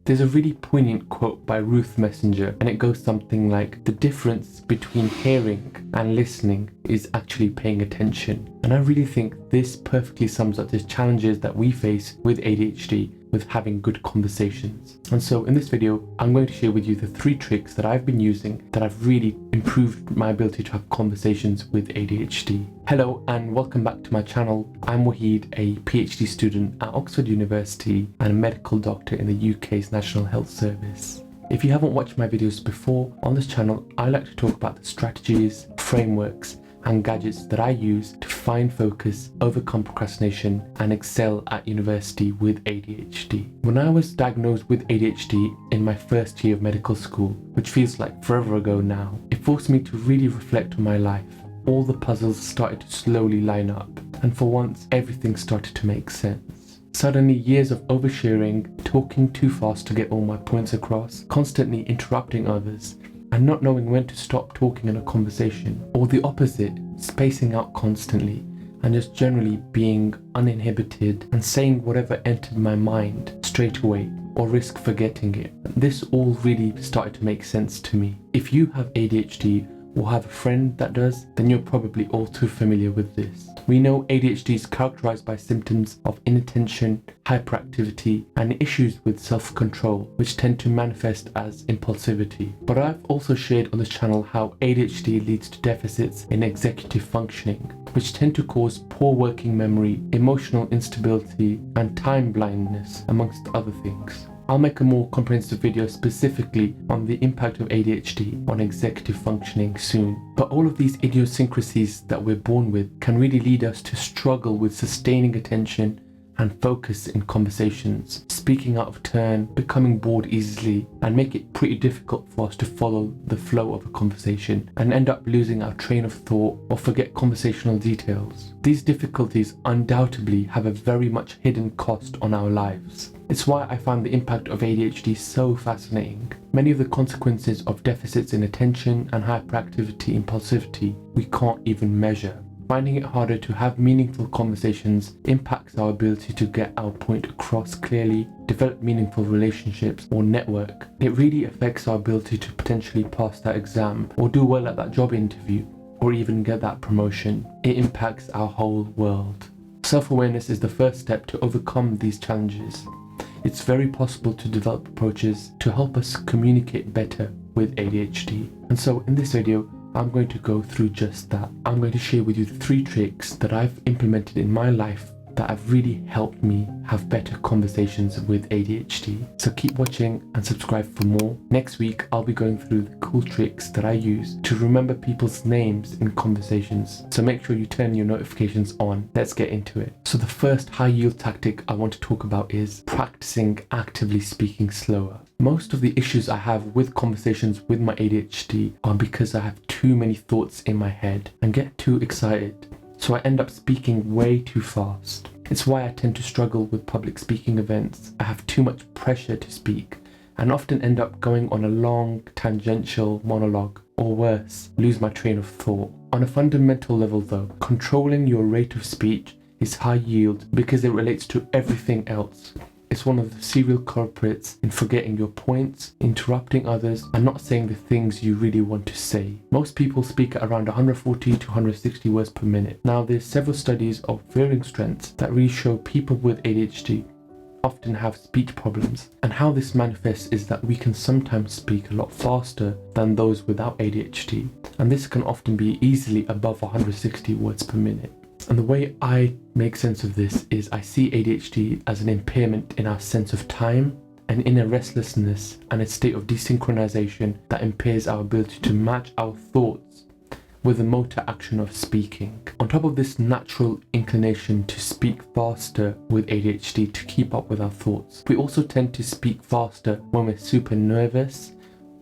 There's a really poignant quote by Ruth Messenger, and it goes something like, "The difference between hearing and listening is actually paying attention." And I really think this perfectly sums up the challenges that we face with ADHD with having good conversations. And so in this video, I'm going to share with you the 3 tricks that I've been using that have really improved my ability to have conversations with ADHD. Hello and welcome back to my channel. I'm Wahid, a PhD student at Oxford University and a medical doctor in the UK's National Health Service. If you haven't watched my videos before, on this channel I like to talk about the strategies, frameworks and gadgets that I use to find focus, overcome procrastination and excel at university with ADHD. When I was diagnosed with ADHD in my first year of medical school, which feels like forever ago now, it forced me to really reflect on my life. All the puzzles started to slowly line up, and for once everything started to make sense. Suddenly years of oversharing, talking too fast to get all my points across, constantly interrupting others, and not knowing when to stop talking in a conversation, or the opposite, spacing out constantly, and just generally being uninhibited and saying whatever entered my mind straight away, or risk forgetting it. This all really started to make sense to me. If you have ADHD or have a friend that does, then you're probably all too familiar with this. We know ADHD is characterized by symptoms of inattention, hyperactivity, and issues with self-control, which tend to manifest as impulsivity. But I've also shared on this channel how ADHD leads to deficits in executive functioning, which tend to cause poor working memory, emotional instability, and time blindness, amongst other things. I'll make a more comprehensive video specifically on the impact of ADHD on executive functioning soon. But all of these idiosyncrasies that we're born with can really lead us to struggle with sustaining attention and focus in conversations, speaking out of turn, becoming bored easily, and make it pretty difficult for us to follow the flow of a conversation and end up losing our train of thought or forget conversational details. These difficulties undoubtedly have a very much hidden cost on our lives. It's why I find the impact of ADHD so fascinating. Many of the consequences of deficits in attention and hyperactivity impulsivity we can't even measure. Finding it harder to have meaningful conversations impacts our ability to get our point across clearly, develop meaningful relationships or network. It really affects our ability to potentially pass that exam or do well at that job interview or even get that promotion. It impacts our whole world. Self-awareness is the first step to overcome these challenges. It's very possible to develop approaches to help us communicate better with ADHD. And so in this video, I'm going to go through just that. I'm going to share with you the 3 tricks that I've implemented in my life that have really helped me have better conversations with ADHD. So keep watching and subscribe for more. Next week, I'll be going through the cool tricks that I use to remember people's names in conversations. So make sure you turn your notifications on. Let's get into it. So the first high yield tactic I want to talk about is practicing actively speaking slower. Most of the issues I have with conversations with my ADHD are because I have too many thoughts in my head and get too excited. So I end up speaking way too fast. It's why I tend to struggle with public speaking events. I have too much pressure to speak and often end up going on a long tangential monologue, or worse, lose my train of thought. On a fundamental level though, controlling your rate of speech is high yield because it relates to everything else. It's one of the serial culprits in forgetting your points, interrupting others, and not saying the things you really want to say. Most people speak at around 140 to 160 words per minute. Now, there's several studies of varying strengths that really show people with ADHD often have speech problems. And how this manifests is that we can sometimes speak a lot faster than those without ADHD. And this can often be easily above 160 words per minute. And the way I make sense of this is I see ADHD as an impairment in our sense of time and inner restlessness and a state of desynchronization that impairs our ability to match our thoughts with the motor action of speaking. On top of this natural inclination to speak faster with ADHD to keep up with our thoughts, we also tend to speak faster when we're super nervous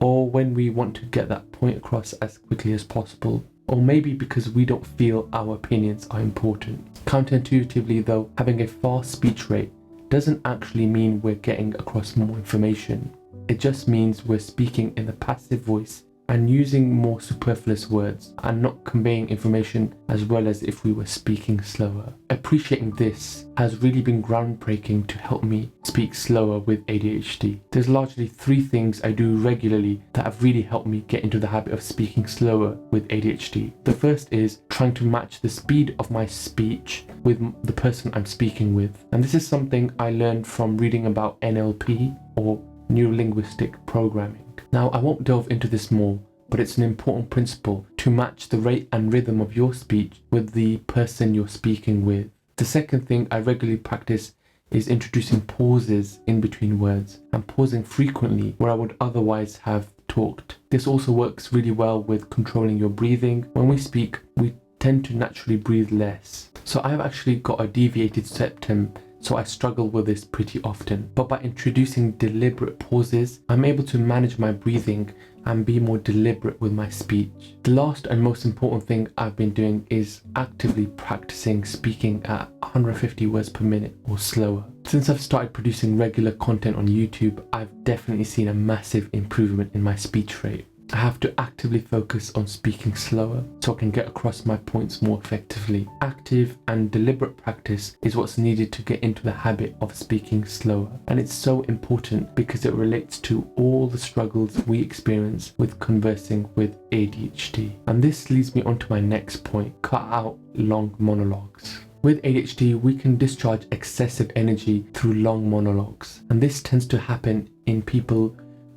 or when we want to get that point across as quickly as possible. Or maybe because we don't feel our opinions are important. Counterintuitively though, having a fast speech rate doesn't actually mean we're getting across more information. It just means we're speaking in the passive voice and using more superfluous words and not conveying information as well as if we were speaking slower. Appreciating this has really been groundbreaking to help me speak slower with ADHD. There's largely 3 things I do regularly that have really helped me get into the habit of speaking slower with ADHD. The first is trying to match the speed of my speech with the person I'm speaking with. And this is something I learned from reading about NLP, or neuro-linguistic programming. Now, I won't delve into this more, but it's an important principle to match the rate and rhythm of your speech with the person you're speaking with. The second thing I regularly practice is introducing pauses in between words and pausing frequently where I would otherwise have talked. This also works really well with controlling your breathing. When we speak, we tend to naturally breathe less. So I've actually got a deviated septum, so I struggle with this pretty often. But by introducing deliberate pauses, I'm able to manage my breathing and be more deliberate with my speech. The last and most important thing I've been doing is actively practicing speaking at 150 words per minute or slower. Since I've started producing regular content on YouTube, I've definitely seen a massive improvement in my speech rate. I have to actively focus on speaking slower so I can get across my points more effectively. Active and deliberate practice is what's needed to get into the habit of speaking slower. And it's so important because it relates to all the struggles we experience with conversing with ADHD. And this leads me on to my next point: cut out long monologues. With ADHD, we can discharge excessive energy through long monologues. And this tends to happen in people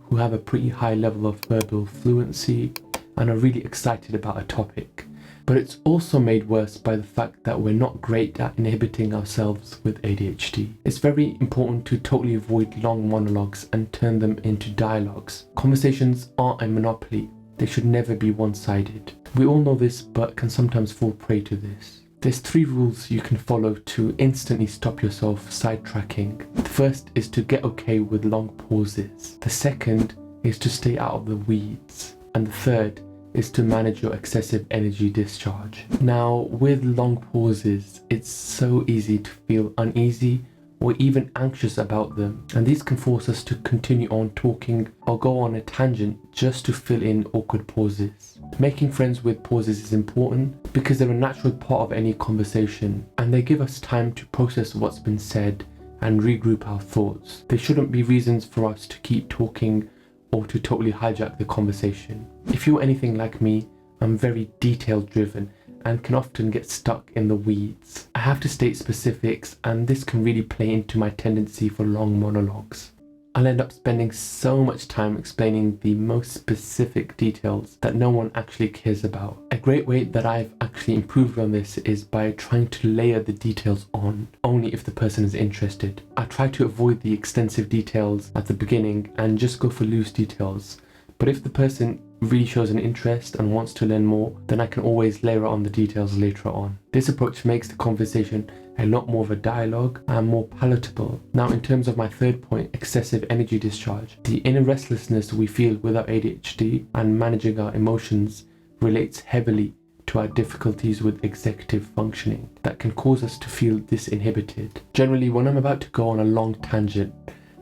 who have a pretty high level of verbal fluency and are really excited about a topic. But it's also made worse by the fact that we're not great at inhibiting ourselves with ADHD. It's very important to totally avoid long monologues and turn them into dialogues. Conversations aren't a monopoly. They should never be one-sided. We all know this, but can sometimes fall prey to this. There's 3 rules you can follow to instantly stop yourself sidetracking. The first is to get okay with long pauses. The second is to stay out of the weeds. And the third is to manage your excessive energy discharge. Now, with long pauses, it's so easy to feel uneasy or even anxious about them. And these can force us to continue on talking or go on a tangent just to fill in awkward pauses. Making friends with pauses is important because they're a natural part of any conversation and they give us time to process what's been said and regroup our thoughts. They shouldn't be reasons for us to keep talking or to totally hijack the conversation. If you're anything like me, I'm very detail driven and can often get stuck in the weeds. I have to state specifics, and this can really play into my tendency for long monologues. I'll end up spending so much time explaining the most specific details that no one actually cares about. A great way that I've actually improved on this is by trying to layer the details on, only if the person is interested. I try to avoid the extensive details at the beginning and just go for loose details. But if the person really shows an interest and wants to learn more, then I can always layer on the details later on. This approach makes the conversation a lot more of a dialogue and more palatable. Now, in terms of my third point, excessive energy discharge, the inner restlessness we feel with our ADHD and managing our emotions relates heavily to our difficulties with executive functioning that can cause us to feel disinhibited. Generally, when I'm about to go on a long tangent,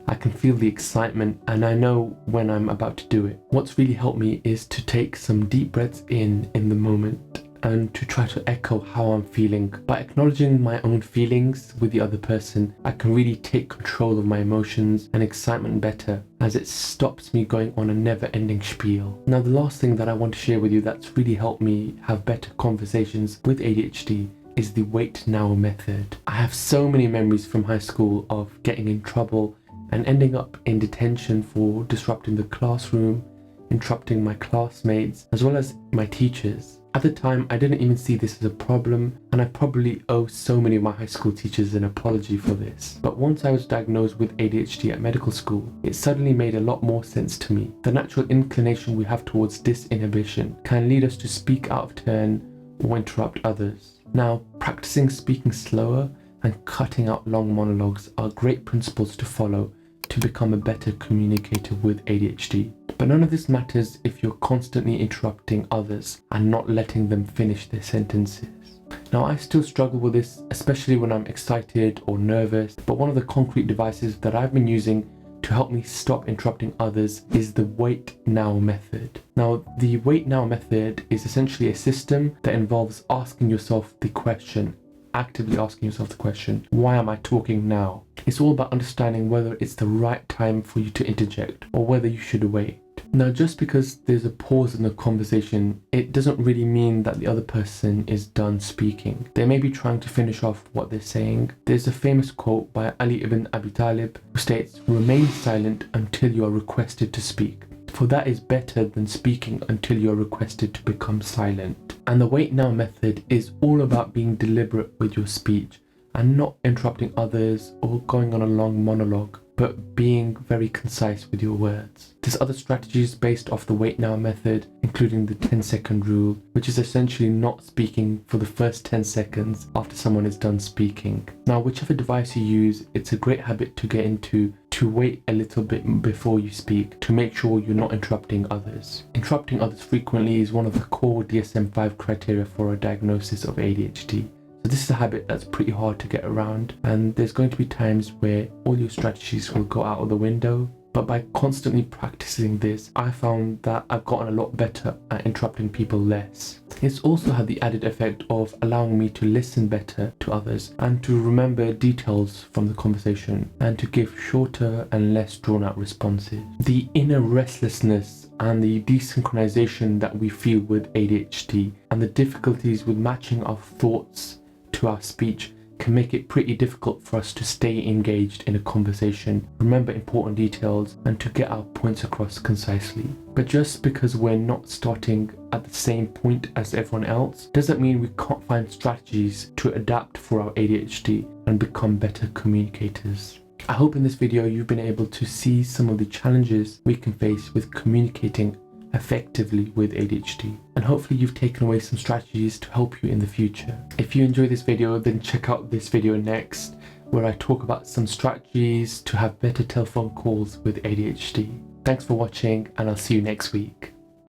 I can feel the excitement and I know when I'm about to do it. What's really helped me is to take some deep breaths in the moment and to try to echo how I'm feeling. By acknowledging my own feelings with the other person, I can really take control of my emotions and excitement better, as it stops me going on a never-ending spiel. Now, the last thing that I want to share with you that's really helped me have better conversations with ADHD is the wait now method. I have so many memories from high school of getting in trouble and ending up in detention for disrupting the classroom, interrupting my classmates, as well as my teachers. At the time, I didn't even see this as a problem, and I probably owe so many of my high school teachers an apology for this. But once I was diagnosed with ADHD at medical school, it suddenly made a lot more sense to me. The natural inclination we have towards disinhibition can lead us to speak out of turn or interrupt others. Now, practicing speaking slower and cutting out long monologues are great principles to follow to become a better communicator with ADHD. But none of this matters if you're constantly interrupting others and not letting them finish their sentences. Now, I still struggle with this, especially when I'm excited or nervous, but one of the concrete devices that I've been using to help me stop interrupting others is the wait now method. Now, the wait now method is essentially a system that involves asking yourself the question, actively asking yourself the question, why am I talking now? It's all about understanding whether it's the right time for you to interject or whether you should wait. Now, just because there's a pause in the conversation, it doesn't really mean that the other person is done speaking. They may be trying to finish off what they're saying. There's a famous quote by Ali ibn Abi Talib who states, "Remain silent until you are requested to speak, for that is better than speaking until you are requested to become silent." And the wait now method is all about being deliberate with your speech and not interrupting others or going on a long monologue, but being very concise with your words. There's other strategies based off the wait now method, including the 10-second rule, which is essentially not speaking for the first 10 seconds after someone is done speaking. Now, whichever device you use, it's a great habit to get into to wait a little bit before you speak to make sure you're not interrupting others. Interrupting others frequently is one of the core DSM-5 criteria for a diagnosis of ADHD. So this is a habit that's pretty hard to get around, and there's going to be times where all your strategies will go out of the window. But by constantly practicing this, I found that I've gotten a lot better at interrupting people less. It's also had the added effect of allowing me to listen better to others and to remember details from the conversation and to give shorter and less drawn out responses. The inner restlessness and the desynchronization that we feel with ADHD and the difficulties with matching our thoughts to our speech can make it pretty difficult for us to stay engaged in a conversation, remember important details, and to get our points across concisely. But just because we're not starting at the same point as everyone else doesn't mean we can't find strategies to adapt for our ADHD and become better communicators. I hope in this video you've been able to see some of the challenges we can face with communicating effectively with ADHD, and hopefully you've taken away some strategies to help you in the future. If you enjoyed this video, then check out this video next, where I talk about some strategies to have better telephone calls with ADHD. Thanks for watching, and I'll see you next week.